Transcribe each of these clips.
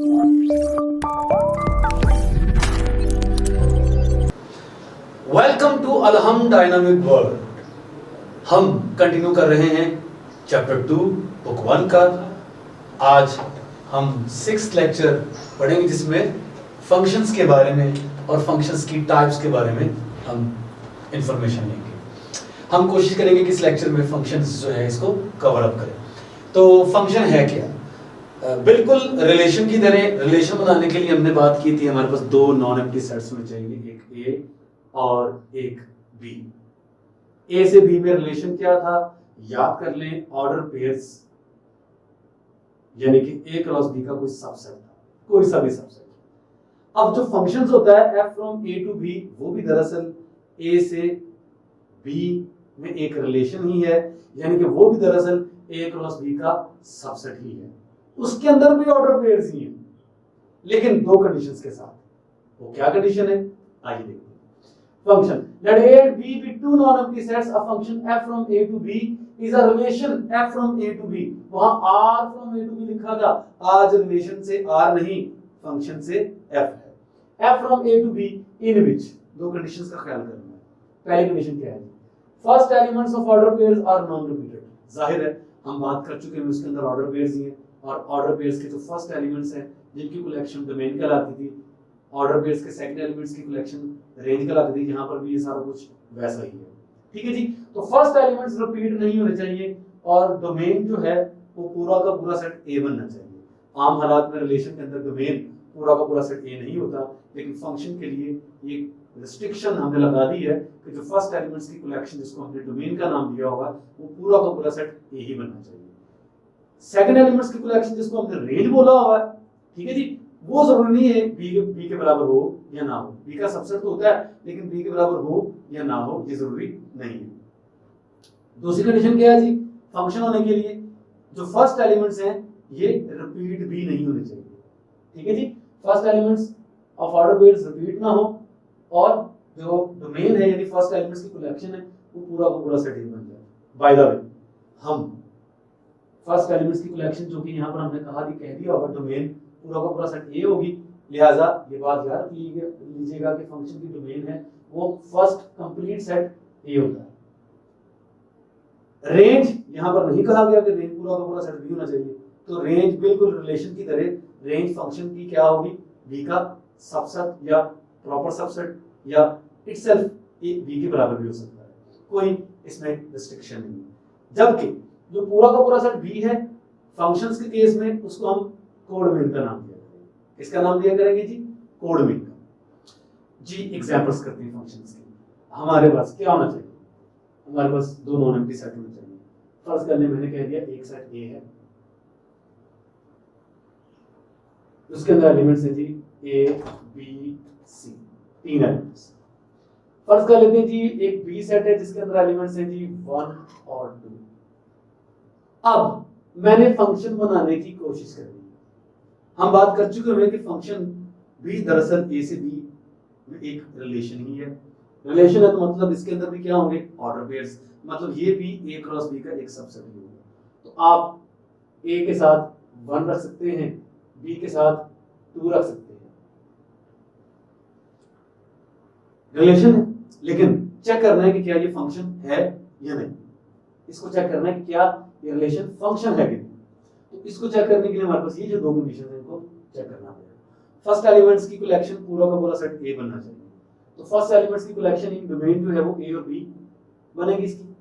Welcome to Alham dynamic world. हम continue कर रहे हैं चैप्टर 2 बुक 1 का। आज हम 6th लेक्चर पढ़ेंगे जिसमें फंक्शंस के बारे में और फंक्शंस की टाइप्स के बारे में हम इंफॉर्मेशन लेंगे। हम कोशिश करेंगे कि इस लेक्चर में फंक्शंस जो है इसको कवर अप करें। तो फंक्शन है क्या? बिल्कुल रिलेशन की तरह। रिलेशन बनाने के लिए हमने बात की थी, हमारे पास दो नॉन एम्प्टी सेट्स में चाहिए, एक ए और एक बी। ए से बी में रिलेशन क्या था याद कर लें, ऑर्डर पेयर्स, यानी कि ए क्रॉस बी का कोई सबसेट था, कोई सा भी सबसेट। अब जो फंक्शंस होता है F from A to B, वो भी दरअसल ए से बी में एक रिलेशन ही है, यानी कि वो भी दरअसल ए क्रॉस बी का सबसेट ही है। उसके अंदर भी ऑर्डर पेयर्स ही हैं, लेकिन दो कंडीशंस के साथ। वो क्या कंडीशन है आइए देखते हैं। Function let A and B be two non-empty sets. A function f from A to B is a relation f from A to B. वहां R from A to B लिखा था, आज रिलेशन से R नहीं, function से f है। f from A to B in which दो conditions का ख्याल करना है। पहली कंडीशन क्या है? First elements of order pairs are non repeated. जाहिर है हम बात कर चुके हैं उसके अंदर ऑर्डर पेयर्स ही हैं, और ऑर्डर पेयर्स के जो फर्स्ट एलिमेंट्स हैं जिनकी कलेक्शन डोमेन कहलाती थी, ऑर्डर पेयर्स के सेकंड एलिमेंट्स की कलेक्शन रेंज कहलाती थी। यहाँ पर भी ये सारा कुछ वैसा ही है, ठीक है जी। तो फर्स्ट एलिमेंट्स रिपीट नहीं होने चाहिए और डोमेन जो है वो पूरा का पूरा सेट ए बनना चाहिए। आम हालात में रिलेशन के अंदर डोमेन पूरा का पूरा सेट ए नहीं होता, लेकिन फंक्शन के लिए ये रिस्ट्रिक्शन हमने लगा दी है कि जो फर्स्ट एलिमेंट्स की कलेक्शन जिसको हमने डोमेन का नाम दिया होगा वो पूरा का पूरा सेट ए ही बनना चाहिए। सेकंड एलिमेंट्स की कलेक्शन जिसको हमने रेंज बोला हुआ है, ठीक है जी, वो जरूरी नहीं है बी के बराबर हो या ना हो। बी का सबसेट तो होता है, लेकिन बी के बराबर हो या ना हो ये जरूरी नहीं है। दूसरी कंडीशन क्या है जी? फंक्शन होने के लिए जो फर्स्ट एलिमेंट्स हैं ये रिपीट भी नहीं होने चाहिए, ठीक है जी। First elements of order pairs repeat ना हो, और जो डोमेन है यानी फर्स्ट एलिमेंट्स की कलेक्शन है वो पूरा का पूरा सेट ही बन जाए। बाय द वे, हम फर्स्ट एलिमेंट्स की कलेक्शन जो कि यहाँ पर हमने कहा कह दिया होगा डोमेन पूरा का पूरा सेट ए होगी, लिहाजा ये बात याद लीजिएगा कि फंक्शन की डोमेन है वो फर्स्ट कंप्लीट सेट ए होता है। रेंज यहाँ पर नहीं कहा गया कि रेंज पूरा का पूरा सेट बी होना चाहिए, तो रेंज बिल्कुल रिलेशन की तरह रेंज फंक्शन की क्या होगी? बी का सबसेट या प्रॉपर सबसेट या इटसेल्फ बी के बराबर भी हो सकता है, कोई इसमें रिस्ट्रिक्शन नहीं है। जबकि जो पूरा का पूरा सेट बी है फंक्शंस के केस में उसको हम कोडमेन का नाम दिया करेंगे। किसका नाम दिया करेंगे जी? कोडमेन का। जी एग्जांपल्स करते हैं फंक्शंस के। हमारे पास क्या होना चाहिए? हमारे पास दो नॉन एम्प्टी सेट होने चाहिए। फर्स्ट करने मैंने कह दिया एक सेट ए है, उसके अंदर एलिमेंट्स हैं जी ए बी सी, तीन एलिमेंट्स। फर्स्ट कर लेते हैं जी एक बी सेट है जिसके अंदर एलिमेंट्स हैं जी 1 और 2। अब मैंने फंक्शन बनाने की कोशिश करी। हम बात कर चुके हैं कि फंक्शन भी दरअसल ए से बी में एक रिलेशन ही है। रिलेशन है तो मतलब इसके अंदर भी क्या होंगे? ऑर्डर पेयर्स, मतलब ये भी ए क्रॉस बी का एक सबसेट ही होगा। तो आप ए के साथ 1 रख सकते हैं, बी के साथ 2 रख सकते हैं। रिलेशन है, लेकिन चेक करना है कि क्या ये फंक्शन है या नहीं। इसको चेक करना है कि क्या ये रिलेशन फंक्शन है कि नहीं। तो इसको चेक करने के लिए हमारे पास ये जो दो कंडीशन है इनको चेक करना पड़ेगा। फर्स्ट एलिमेंट्स की कलेक्शन पूरा का पूरा सेट ए बनना चाहिए, तो फर्स्ट एलिमेंट्स की कलेक्शन इन डोमेन जो है वो ए और बी बनेगी इसकी।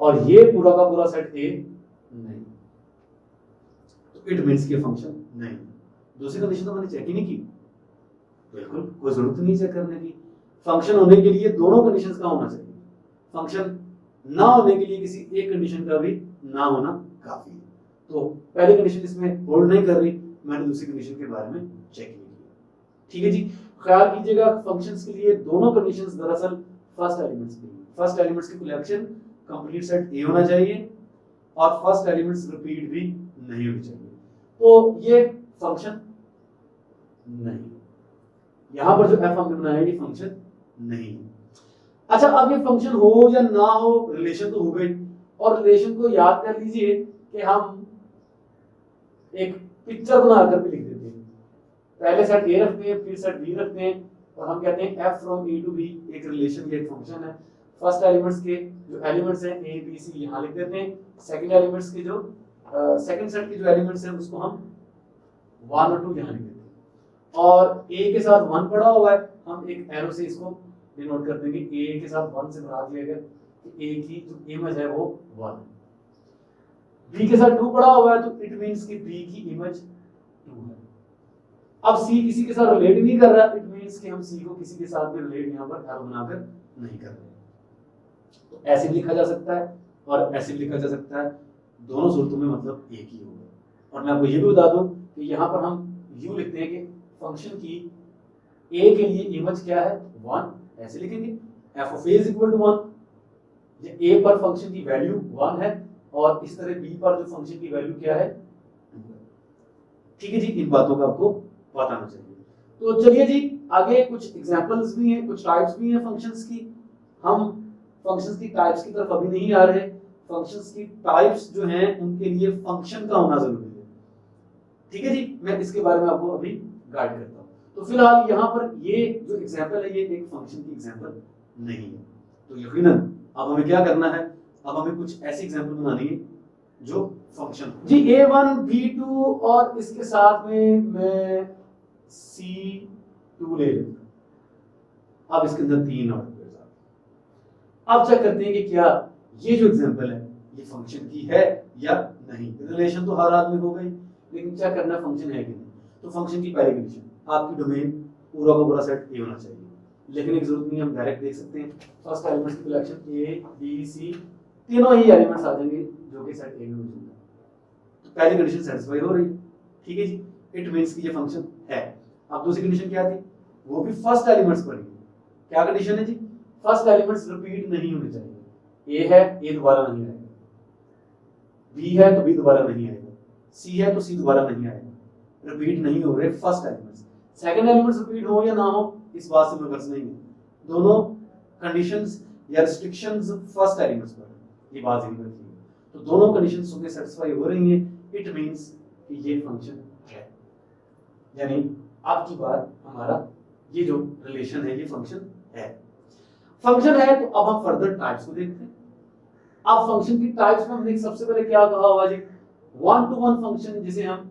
और ये पूरा का पूरा सेट ए नहीं, तो इट मींस कि फंक्शन नहीं। दूसरी कंडीशन तो मैंने चेक ही नहीं की, बिल्कुल कोई जरूरत नहीं चेक करने की। फंक्शन होने के लिए दोनों कंडीशंस का होना चाहिए। फंक्शन ना होने के लिए किसी एक कंडीशन का भी ना होना काफी है। तो पहली कंडीशन इसमें होल्ड नहीं कर रही, मैंने दूसरी कंडीशन के बारे में चेक नहीं किया, ठीक है जी। ख्याल कीजिएगा फंक्शंस के लिए दोनों कंडीशंस दरअसल फर्स्ट एलिमेंट्स के लिए। फर्स्ट एलिमेंट्स की कलेक्शन कंप्लीट सेट ए होना चाहिए और फर्स्ट एलिमेंट्स रिपीट भी नहीं होनी चाहिए, तो ये फंक्शन नहीं। यहां पर जो एफ हमने बनाया ये फंक्शन नहीं है। अच्छा, अब ये फंक्शन हो या ना हो, रिलेशन तो हो गई, और रिलेशन को याद कर लीजिए कि हम एक पिक्चर बनाकर भी लिख देते हैं। पहले सेट ए रखते हैं, फिर सेट बी रखते हैं, और हम कहते हैं f from A to B एक रिलेशन या एक फंक्शन है। फर्स्ट एलिमेंट्स के जो एलिमेंट्स हैं ए बी सी यहाँ लिख देते हैं, सेकंड एलिमेंट्स के जो सेकंड सेट के जो एलिमेंट्स हैं उसको हम 1 और 2 यहाँ लिख देते हैं, और a के साथ 1 पड़ा हुआ है, हम एक एरो से इसको डिनोट कर देंगे। a के साथ 1 से बना दिया गया कि a की जो इमेज है वो 1 है। b के साथ 2 पड़ा हुआ है तो इट मींस कि b की इमेज 2 है। अब c किसी के साथ रिलेट नहीं कर रहा, इट मींस कि हम c को किसी के साथ भी रिलेट यहाँ पर एरो बनाकर नहीं कर रहे। तो ऐसे भी लिखा जा सकता है और ऐसे भी लिखा जा सकता है, दोनों सूरतों में मतलब एक ही होगा। और मैं आपको ये भी बता दूं कि यहाँ पर हम यूं लिखते हैं कि फंक्शन की a के लिए इमेज क्या है 1, ऐसे लिखेंगे f of a is equal to 1, ये a पर फंक्शन की वैल्यू 1 है और इस तरह b पर जो फंक्शन की वैल्यू क्या है 2 है। ठीक है जी, इन बातों का आपको पता होना चाहिए। तो चलिए जी आगे कुछ एग्जांपल्स भी हैं, कुछ टाइप्स भी हैं फंक्शंस की। हम फंक्शंस की टाइप्स की तरफ अभी नहीं आ रहे। फंक्शंस की टाइप्स जो हैं उनके लिए फंक्शन का होना जरूरी है। ठीक है जी, मैं इसके बारे में आपको अभी गाइड करता हूँ। तो फिलहाल यहाँ पर ये जो एग्जांपल है ये एक फंक्शन की एग्जांपल नहीं है। तो यकीनन अब हमें क्या करना है, अब हमें कुछ ऐसी एग्जांपल बनानी है जो फंक्शन जी a1 b2 और इसके साथ में मैं c2 ले लूंगा। अब इसके अंदर 3 और अब चेक करते हैं कि क्या ये जो एग्जांपल है ये फंक्शन की है या नहीं। रिलेशन तो हर आदमी हो गई, लेकिन चेक करना फंक्शन है कि नहीं। तो फंक्शन की पहली कंडीशन, आपकी डोमेन पूरा का पूरा सेट ए होना चाहिए। लेकिन एक जरूरत नहीं, हम डायरेक्ट देख सकते हैं फर्स्ट एलिमेंट्स की कलेक्शन ए बी सी, तीनों ही एलिमेंट्स आ जाएंगे जो कि सेट ए में मौजूद है। तो पहली कंडीशन सेटिस्फाई हो रही है, ठीक है जी, इट मींस कि ये फंक्शन है। अब दूसरी कंडीशन क्या थी, वो भी फर्स्ट एलिमेंट्स पर ही। क्या कंडीशन है जी, फर्स्ट एलिमेंट्स रिपीट नहीं होने चाहिए। ए है, ए दोबारा नहीं आएगा, बी है तो बी दोबारा नहीं आएगा, सी है तो सी दोबारा नहीं आएगा। रिपीट नहीं हो रहे first elements. Second elements repeat हो या ना हो इस बात से मैं नहीं है, दोनों कंडीशंस या रिस्ट्रिक्शंस फर्स्ट एलिमेंट्स पर, ये बात ध्यान रखिए। तो दोनों कंडीशंस सुबह सेटिस्फाई हो रही हैं, इट मींस कि ये फंक्शन है। यानी अब की बार हमारा ये जो रिलेशन है ये फंक्शन है। फंक्शन है तो अब हम फर्दर टाइप्स को देखते हैं। अब फंक्शन की टाइप्स में हमने सबसे पहले क्या कहा हुआ जी, 1 to 1 फंक्शन जिसे हम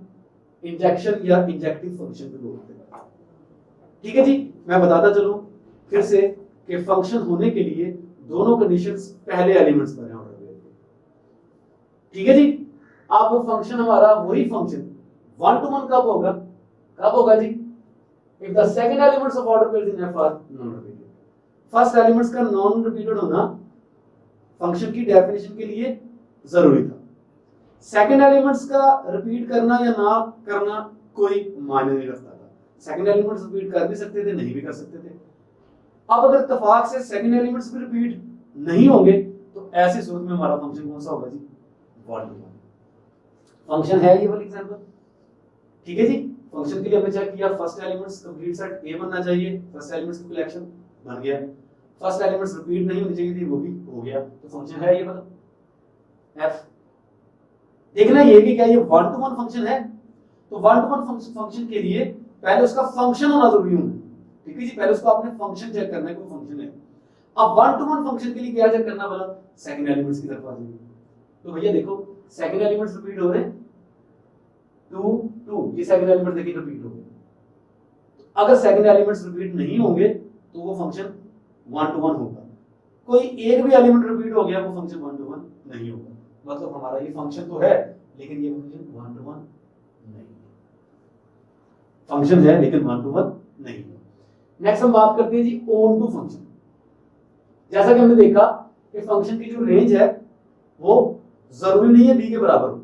इंजेक्शन या इंजेक्टिव फंक्शन भी बोलते हैं। ठीक है जी, मैं बताता चलूं फिर से कि फंक्शन होने के लिए दोनों कंडीशंस पहले एलिमेंट्स पर हैं ऑर्डर पे। ठीक है जी, अब वो फंक्शन हमारा वही फंक्शन 1 to 1 कब होगा, कब होगा जी, if the second elements of order pairs in F R non repeated. First elements का नॉन रिपीटेड होना फंक्शन की डेफिनेशन के लिए जरूरी था। सेकंड एलिमेंट्स का रिपीट करना या ना करना कोई मायने नहीं रखता था। सेकंड एलिमेंट्स रिपीट कर भी सकते थे, नहीं भी कर सकते थे। अब अगर इत्तेफाक से सेकंड एलिमेंट्स भी रिपीट नहीं होंगे तो ऐसी सूरत में हमारा फंक्शन कौन सा होगा जी, 1 to 1 फंक्शन है ये वाला एग्जांपल। ठीक है जी, फंक्शन के लिए हमने चेक किया फर्स्ट एलिमेंट्स कंप्लीट सेट ए बनना चाहिए, फर्स्ट एलिमेंट्स की कलेक्शन बन गया। फर्स्ट एलिमेंट्स रिपीट नहीं होनी चाहिए थी, वो भी हो गया। तो फंक्शन है ये मतलब f। देखना ये कि क्या ये 1 to 1 फंक्शन है। तो 1 to 1 फंक्शन के लिए पहले उसका फंक्शन होना जरूरी होगा। ठीक है जी, पहले उसको आपने फंक्शन चेक करना है, कोई फंक्शन है। अब 1 to 1 फंक्शन के लिए क्या चेक करना बोला, सेकंड एलिमेंट्स की तरफ आ जाइए। तो भैया देखो सेकंड एलिमेंट्स रिपीट हो रहे हैं 2 2, ये सेकंड एलिमेंट देखिए रिपीट हो गए। अगर सेकंड एलिमेंट्स रिपीट नहीं होंगे तो वो फंक्शन 1 to 1 होगा। कोई एक भी एलिमेंट रिपीट हो गया वो फंक्शन 1 to 1 नहीं होगा। मतलब हमारा ये फंक्शन तो है लेकिन ये फंक्शन 1 to 1 नहीं है। फंक्शन है लेकिन 1 to 1 नहीं है। नेक्स्ट हम बात करते हैं जी ऑन टू फंक्शन। जैसा कि हमने देखा कि फंक्शन की जो रेंज है वो जरूरी नहीं है बी के बराबर हो।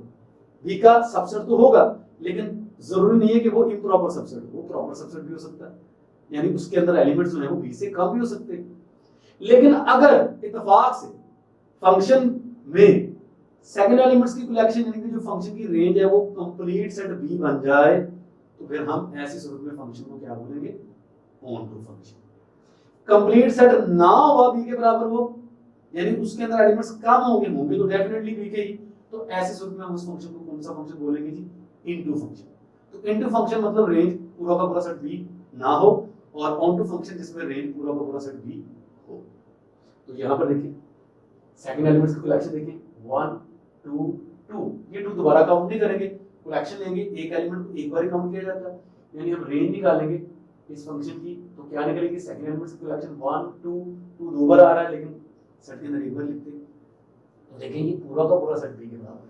बी का सबसेट तो होगा लेकिन जरूरी नहीं है कि वो इम्प्रॉपर सबसेट हो, वो प्रॉपर सबसेट भी हो सकता है। यानी उसके अंदर एलिमेंट्स जो है वो बी से कम भी हो सकते हैं। लेकिन अगर इत्तेफाक से फंक्शन में सेकंड एलिमेंट्स की कलेक्शन यानी कि जो फंक्शन की रेंज है वो कंप्लीट सेट बी बन जाए तो फिर हम ऐसी सूरत में फंक्शन को क्या बोलेंगे, onto function. Complete set ना हुआ बी के बराबर हो यानी उसके अंदर एलिमेंट्स कम होंगे तो डेफिनेटली बी के ही। तो ऐसे सूरत में हम उस फंक्शन को कौन सा फंक्शन बोलेंगे जी, इनटू फंक्शन। तो इनटू फंक्शन मतलब रेंज पूरा का पूरा सेट बी ना हो और ऑन टू फंक्शन जिसमें रेंज पूरा का पूरा सेट बी हो। तो यहां पर देखिए सेकंड एलिमेंट्स की कलेक्शन देखिए 1 2 2, ये 2 दोबारा काउंट नहीं करेंगे, कलेक्शन लेंगे, एक एलिमेंट को एक बार ही काउंट किया जाता है। यानी हम रेंज निकालेंगे इस फंक्शन की तो क्या निकलेगी, सेकंड एलिमेंट्स की कलेक्शन 1 2 2 दो बार आ रहा है लेकिन सेट के अंदर एक बार लिखते हैं तो देखेंगे पूरा का पूरा सेट बी के बराबर है।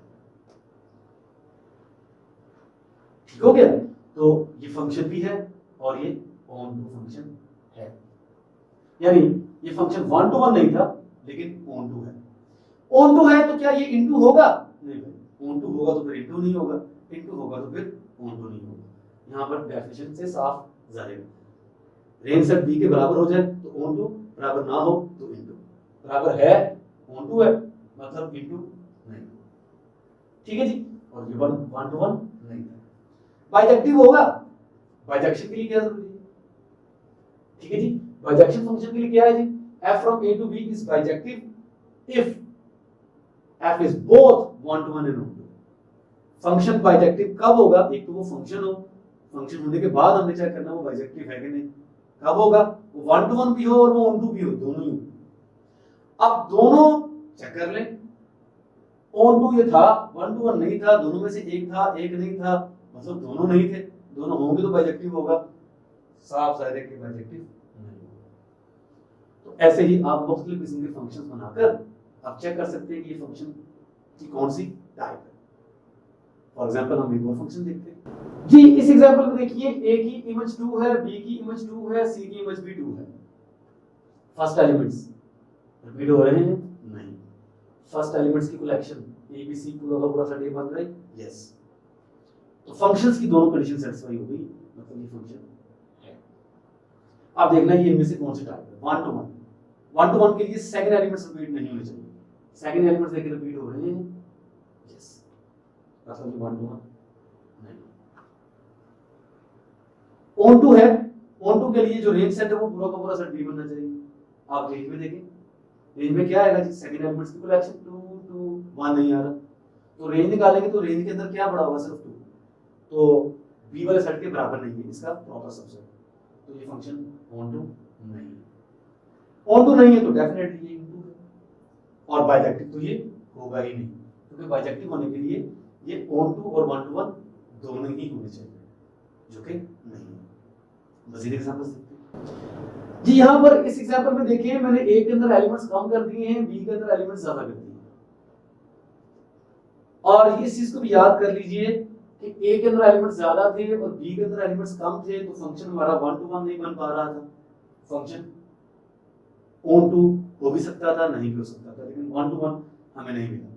ठीक हो गया। तो ये फंक्शन भी है और ये ऑन टू फंक्शन है, यानी ये फंक्शन 1 to 1 नहीं था लेकिन ऑन टू है। ऑन टू है तो क्या ये इनटू होगा, नहीं भाई, ऑन टू होगा तो फिर इनटू नहीं होगा, इनटू होगा तो फिर ऑन टू नहीं होगा। यहां पर डेफिनेशन से साफ जाहिर है, रेंज सेट बी के बराबर हो जाए तो ऑन टू, बराबर ना हो तो इनटू, बराबर है ऑन टू है मतलब इनटू नहीं। ठीक है जी। और ये 1 to 1 नहीं था। बाइजेक्टिव होगा, बाइजेक्शन के लिए क्या जरूरी है, ठीक है जी। बाइजेक्शन फंक्शन के लिए क्या है जी, f from a to b is bijective if f is both 1 to 1 and 1 to 1। Function bijective कब होगा, एक तो वो फंक्शन हो, फंक्शन होने के बाद हमने चेक करना वो बाइजेक्टिव है कि नहीं। कब होगा, वो 1 to 1 भी हो और वो 1 to 2 भी हो, दोनों ही हो। अब दोनों चेक कर लें, ऑन टू ये था, 1 to 1 नहीं था, दोनों में से एक था एक नहीं था, मतलब दोनों नहीं थे, दोनों होंगे तो बाइजेक्टिव होगा, साफ जाहिर है कि बाइजेक्टिव नहीं होगा। तो ऐसे ही आप मुख्तलिफ किस्म के फंक्शंस बनाकर आप चेक कर सकते हैं कि ये फंक्शन की कौन सी टाइप है। फॉर एग्जांपल हम एक और फंक्शन देखते हैं जी। इस एग्जांपल में देखिए a की इमेज 2 है, b की इमेज 2 है, c की इमेज भी 2 है। फर्स्ट एलिमेंट्स रिपीट हो रहे हैं, नहीं। फर्स्ट एलिमेंट्स की कलेक्शन a b c पूरा का पूरा सेट A बन रहा है, यस। तो फंक्शंस की दोनों कंडीशन सेटिस्फाई हो गई, मतलब ये फंक्शन है। अब देखना ये इनमें से कौन सी टाइप है, 1 to 1। 1 to 1 के लिए सेकंड एलिमेंट्स रिपीट नहीं होने चाहिए, सेकंड एलिमेंट्स देखिए रिपीट हो रहे हैं, यस, मतलब ये 1 to 1 नहीं। ऑन टू है, ऑन टू के लिए जो रेंज सेट है वो पूरा का पूरा सेट B बनना चाहिए। आप रेंज में देखें, रेंज में क्या आएगा जी, सेकंड एलिमेंट्स की कलेक्शन 2 2 1 नहीं आ रहा, तो रेंज निकालेंगे तो रेंज के अंदर क्या बड़ा होगा, सिर्फ 2, तो B वाले सेट के बराबर नहीं है इसका प्रॉपर सबसेट, तो ये फंक्शन ऑन टू नहीं है। ऑन टू नहीं है तो डेफिनेटली ये इनटू है, और बाइजेक्टिव तो ये होगा ही नहीं, क्योंकि बाइजेक्टिव होने के लिए ये ऑन टू और 1 to 1 दोनों ही होने चाहिए, जो कि नहीं है। मजीद एग्जांपल्स देखते हैं जी। यहां पर इस एग्जांपल में देखिए मैंने A के अंदर एलिमेंट्स कम कर दिए हैं, B के अंदर एलिमेंट्स ज्यादा कर दिए हैं। और इस चीज को भी याद कर लीजिए कि A के अंदर एलिमेंट्स ज्यादा थे और B के अंदर एलिमेंट्स कम थे, तो फंक्शन हमारा 1 to 1 नहीं बन पा रहा था। फंक्शन ऑन टू हो भी सकता था, नहीं भी हो सकता था, लेकिन 1 to 1 हमें नहीं मिला।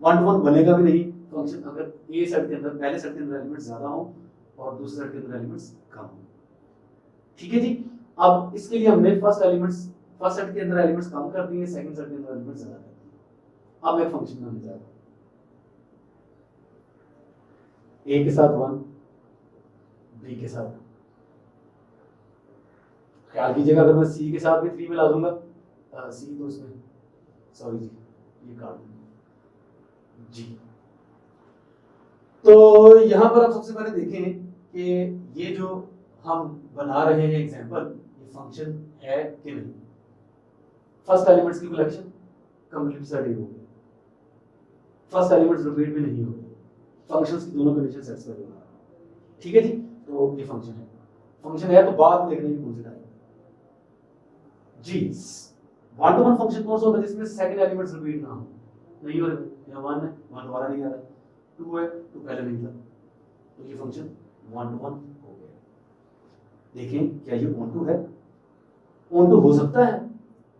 1 to 1 बनेगा भी नहीं फंक्शन अगर A सेट के अंदर, पहले सेट के अंदर एलिमेंट्स ज्यादा हो और दूसरे सेट के अंदर एलिमेंट्स कम हो। ठीक है जी। अब इसके लिए हमने फर्स्ट सेट के अंदर एलिमेंट्स कम कर दिए, सेकंड सेट के अंदर एलिमेंट्स ज्यादा कर दिए। अब एक फंक्शन बनाने जा रहे हैं, A के साथ 1, B के साथ, ख्याल कीजिएगा अगर मैं C के साथ भी 3 मिला दूंगा, C तो इसमें, सॉरी जी ये काट दूंगा जी। तो यहां पर आप सबसे पहले देखें कि ये जो हम बना रहे हैं एग्जांपल, ये फंक्शन है कि नहीं। फर्स्ट एलिमेंट्स की कलेक्शन कंप्लीट सेट हो गई, फर्स्ट एलिमेंट्स रिपीट भी नहीं हो गए, फंक्शंस की दोनों कंडीशन सेटिस्फाई हो रहा है। ठीक है जी। तो ये फंक्शन है, फंक्शन है तो बाद में देखने की कौन सी टाइप जी। 1 to 1 फंक्शन कौन सा होगा जिसमें सेकंड एलिमेंट्स रिपीट ना हो, नहीं हो रहा, यहाँ 1 है, 1 दोबारा नहीं आ रहा, 2 है, 2 पहले नहीं था, तो ये फंक्शन 1 to 1 हो गया। देखें क्या ये ऑन टू है, ऑन टू हो सकता है।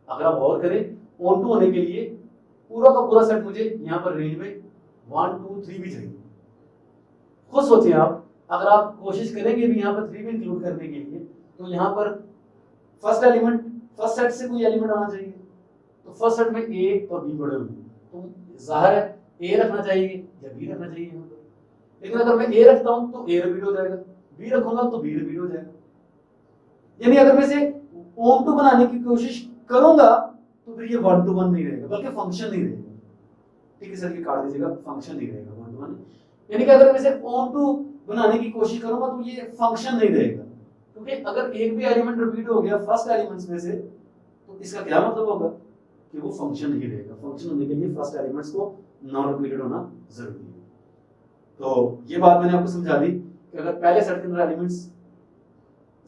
अगर आप और करें, ऑन टू होने के लिए पूरा का पूरा सेट मुझे यहाँ पर रेंज में 1 2 3 भी चाहिए। खुद सोचें आप, अगर आप कोशिश करेंगे भी यहाँ पर 3 भी इंक्लूड करने के लिए, तो यहाँ पर फर्स्ट एलिमेंट, फर्स्ट सेट से कोई एलिमेंट आना चाहिए, तो फर्स्ट सेट में A और B पड़े हुए हैं, तो जाहिर है A रखना चाहिए या B रखना चाहिए यहाँ पर। लेकिन अगर मैं A रखता हूँ तो A रिपीट हो जाएगा, B रखूंगा तो B रिपीट हो जाएगा। यानी अगर मैं इसे ऑन टू बनाने की कोशिश करूंगा तो फिर ये वन टू वन नहीं रहेगा, बल्कि फंक्शन नहीं रहेगा। ठीक है सर, ये काट दीजिएगा, फंक्शन नहीं रहेगा, वन टू वन। यानी कि अगर मैं इसे ऑन टू बनाने की कोशिश करूंगा तो ये फंक्शन नहीं रहेगा, क्योंकि अगर एक भी एलिमेंट रिपीट हो गया फर्स्ट एलिमेंट्स में से तो इसका क्या मतलब होगा कि वो फंक्शन नहीं रहेगा। फंक्शन होने के लिए फर्स्ट एलिमेंट्स को नॉन रिपीटेड होना जरूरी है। तो ये बात मैंने आपको समझा दी कि अगर पहले सेट के अंदर एलिमेंट्स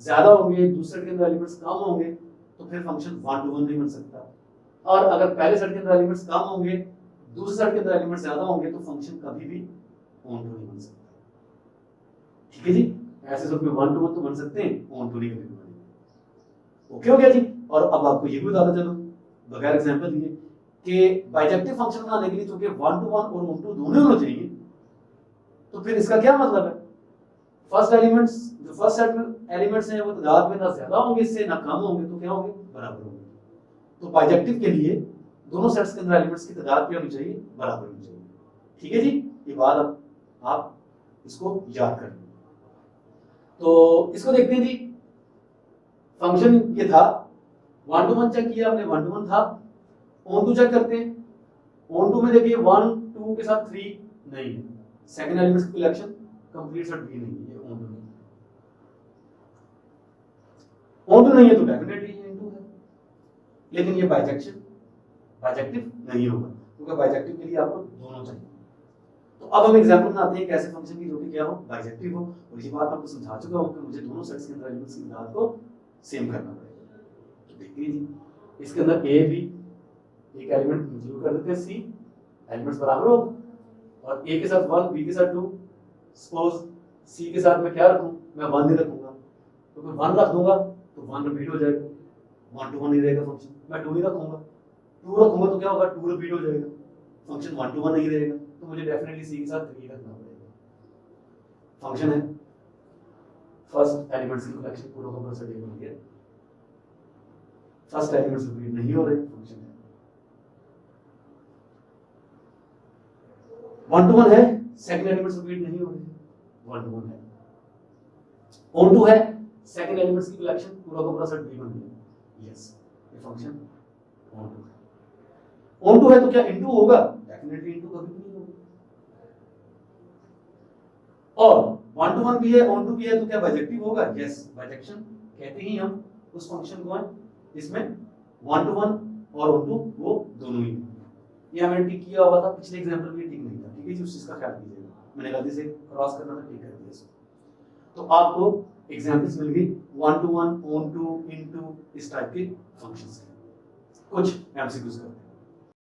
ज्यादा होंगे, दूसरे सेट के अंदर एलिमेंट्स कम होंगे, तो फिर फंक्शन वन टू वन नहीं बन सकता। और अगर पहले सेट के अंदर एलिमेंट्स कम होंगे, दूसरे सेट के अंदर एलिमेंट्स ज्यादा होंगे, तो फंक्शन कभी भी ऑन टू नहीं बन सकता। ठीक है जी, ऐसे सब में वन टू वन तो बन सकते हैं, ऑन टू नहीं कभी बनेगा। ओके हो गया जी। और अब आपको ये भी बताता चलो बगैर एग्जांपल दिए कि बाइजेक्टिव फंक्शन बनाने के लिए चूंकि वन टू वन और ऑन टू दोनों होने चाहिए, तो फिर इसका क्या मतलब है? फर्स्ट एलिमेंट्स, जो फर्स्ट सेट में एलिमेंट्स हैं वो तादाद में ना ज्यादा होंगे इससे ना कम होंगे, तो क्या होंगे? बराबर होंगे। तो बाइजेक्टिव के लिए दोनों सेट्स के अंदर एलिमेंट्स की तादाद क्या होनी चाहिए? बराबर होनी चाहिए। ठीक है जी, ये बात अब आप इसको याद कर लें। तो इसको देखते हैं जी। फंक्शन ये था, वन टू वन चेक किया आपने, वन टू वन था। ऑन टू चेक करते हैं। ऑन टू में देखिए वन टू के साथ थ्री नहीं है, सेकंड एलिमेंट्स की कलेक्शन कंप्लीट सेट भी नहीं है, ऑन टू नहीं। ऑन टू नहीं है तो डेफिनेटली ये इनटू है, लेकिन ये बाइजेक्टिव नहीं होगा, क्योंकि बाइजेक्टिव के लिए आपको दोनों चाहिए। तो अब हम एग्जांपल बनाते हैं एक ऐसे फंक्शन की जो कि क्या हो? बाइजेक्टिव हो। और ये बात आपको समझा चुका हूं कि मुझे दोनों सेट्स के अंदर एलिमेंट्स की तादाद को सेम करना पड़ेगा। तो देखिए जी, इसके अंदर ए बी एक एलिमेंट इंक्लूड कर देते हैं, सी एलिमेंट्स बराबर हो, और ए के साथ वन, बी के साथ टू। सपोज सी के साथ मैं क्या रखूं? मैं वन ही रखूंगा, तो मैं वन रख दूंगा तो वन रिपीट हो जाएगा, वन टू वन नहीं रहेगा फंक्शन। मैं टू ही रखूंगा, टू रखूंगा तो क्या होगा? टू रिपीट हो जाएगा, फंक्शन वन टू वन नहीं रहेगा। तो मुझे डेफिनेटली सी के साथ थ्री रखना पड़ेगा। फंक्शन है फर्स्ट एलिमेंट्स की कलेक्शन पूरा का पूरा सेट बन गया, फर्स्ट एलिमेंट्स रिपीट नहीं हो रहे, फंक्शन है। वन टू वन है, सेकंड एलिमेंट्स रिपीट नहीं हो रहे, वन टू वन है। ऑन टू है, सेकंड एलिमेंट्स की कलेक्शन पूरा का पूरा सेट बी बन गया, यस ये फंक्शन ऑन टू है। ऑन टू है तो क्या इनटू होगा? डेफिनेटली इनटू कभी नहीं होगा। और वन टू वन भी है, ऑन टू भी है, तो क्या बाइजेक्टिव होगा? यस, बाइजेक्शन कहते ही हम उस फंक्शन को है जिसमें वन टू वन और ऑन टू वो दोनों ही। ये हमने टिक किया हुआ था, पिछले एग्जांपल में टिक नहीं था। ठीक है जी, उस चीज का ख्याल कीजिएगा, मैंने गलती से क्रॉस करना था, टिक कर दिया इसको। तो आपको एग्जांपल्स मिल गई one to one, onto, into, इस टाइप के फंक्शंस के। कुछ एमसीक्यूज करते हैं।